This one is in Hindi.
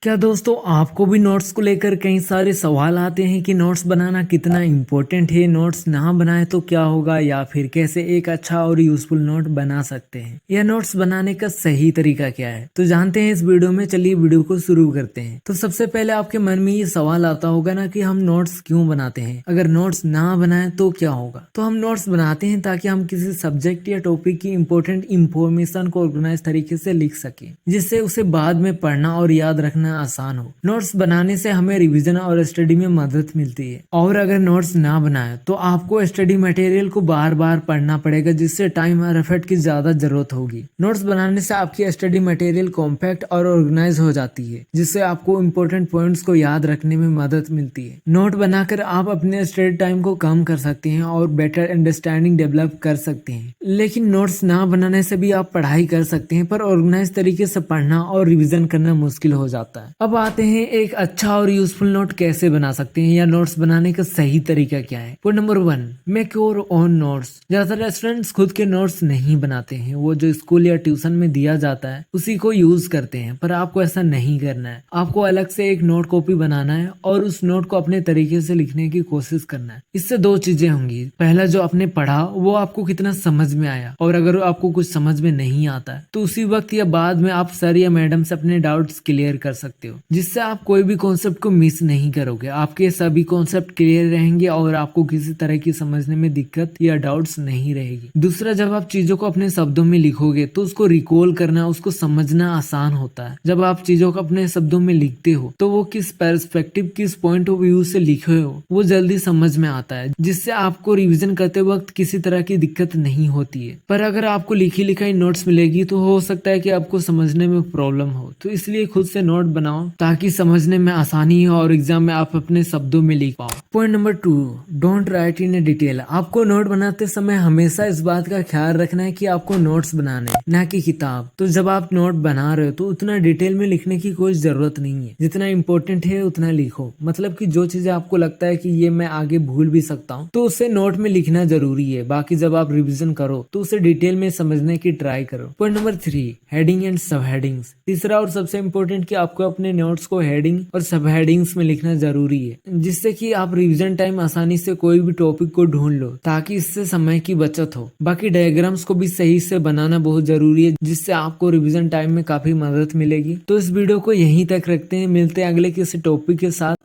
क्या दोस्तों आपको भी नोट्स को लेकर कई सारे सवाल आते हैं कि नोट्स बनाना कितना इम्पोर्टेंट है, नोट्स ना बनाए तो क्या होगा, या फिर कैसे एक अच्छा और यूजफुल नोट बना सकते हैं, या नोट्स बनाने का सही तरीका क्या है। तो जानते हैं इस वीडियो में। चलिए वीडियो को शुरू करते हैं। तो सबसे पहले आपके मन में ये सवाल आता होगा ना कि हम नोट्स क्यों बनाते हैं, अगर नोट्स ना बनाए तो क्या होगा। तो हम नोट्स बनाते हैं ताकि हम किसी सब्जेक्ट या टॉपिक की इंपॉर्टेंट इंफॉर्मेशन को ऑर्गेनाइज तरीके से लिख सकें, जिससे उसे बाद में पढ़ना और याद रखना आसान हो। नोट्स बनाने से हमें रिवीजन और स्टडी में मदद मिलती है। और अगर नोट्स ना बनाए तो आपको स्टडी मटेरियल को बार बार पढ़ना पड़ेगा, जिससे टाइम और एफर्ट की ज्यादा जरूरत होगी। नोट्स बनाने से आपकी स्टडी मटेरियल कॉम्पैक्ट और ऑर्गेनाइज हो जाती है, जिससे आपको इम्पोर्टेंट पॉइंट्स को याद रखने में मदद मिलती है। नोट बनाकर आप अपने स्टडी टाइम को कम कर सकते हैं और बेटर अंडरस्टैंडिंग डेवलप कर सकते हैं। लेकिन नोट्स ना बनाने से भी आप पढ़ाई कर सकते हैं, पर ऑर्गेनाइज तरीके से पढ़ना और रिवीजन करना मुश्किल हो जाता है। अब आते हैं एक अच्छा और यूजफुल नोट कैसे बना सकते हैं, या नोट्स बनाने का सही तरीका क्या है। Point number 1, make your own notes. ज्यादातर स्टूडेंट्स खुद के नोट्स नहीं बनाते हैं, वो जो स्कूल या ट्यूशन में दिया जाता है उसी को यूज करते हैं। पर आपको ऐसा नहीं करना है। आपको अलग से एक नोट कॉपी बनाना है और उस नोट को अपने तरीके से लिखने की कोशिश करना है। इससे दो चीजें होंगी। पहला, जो आपने पढ़ा वो आपको कितना समझ में आया, और अगर आपको कुछ समझ में नहीं आता है तो उसी वक्त या बाद में आप सर या मैडम से अपने डाउट्स क्लियर कर सकते हो, जिससे आप कोई भी कॉन्सेप्ट को मिस नहीं करोगे। आपके सभी कॉन्सेप्ट क्लियर रहेंगे और आपको किसी तरह की समझने में दिक्कत या डाउट्स नहीं रहेगी। दूसरा, जब आप चीजों को अपने शब्दों में लिखोगे तो उसको रिकॉल करना, उसको समझना आसान होता है। जब आप चीजों को अपने शब्दों में लिखते हो तो वो किस पर्सपेक्टिव, किस पॉइंट ऑफ व्यू से लिखे हो वो जल्दी समझ में आता है, जिससे आपको रिविजन करते वक्त किसी तरह की दिक्कत नहीं होती है। पर अगर आपको लिखी लिखाई नोट्स मिलेगी तो हो सकता है कि आपको समझने में प्रॉब्लम हो। तो इसलिए खुद से नोट बनाओ ताकि समझने में आसानी हो और एग्जाम में आप अपने शब्दों में लिख पाओ। Point number 2, don't write in A detail. आपको नोट बनाते समय हमेशा इस बात का ख्याल रखना है कि आपको नोट्स बनाने, ना कि किताब। तो जब आप नोट बना रहे हो तो उतना डिटेल में लिखने की कोई जरूरत नहीं है। जितना इंपॉर्टेंट है उतना लिखो। मतलब कि जो चीजें आपको लगता है कि ये मैं आगे भूल भी सकता हूँ तो उसे नोट में लिखना जरूरी है। बाकी जब आप रिविजन करो तो उसे डिटेल में समझने की ट्राई करो। पॉइंट नंबर 3, हेडिंग एंड सब हेडिंग्स। तीसरा और सबसे इम्पोर्टेंट कि आपको अपने नोट्स को हेडिंग और सब हेडिंग्स में लिखना जरूरी है, जिससे कि आप रिवीजन टाइम आसानी से कोई भी टॉपिक को ढूंढ लो, ताकि इससे समय की बचत हो। बाकी डायग्राम्स को भी सही से बनाना बहुत जरूरी है, जिससे आपको रिवीजन टाइम में काफी मदद मिलेगी। तो इस वीडियो को यहीं तक रखते हैं, मिलते हैं अगले किसी टॉपिक के साथ।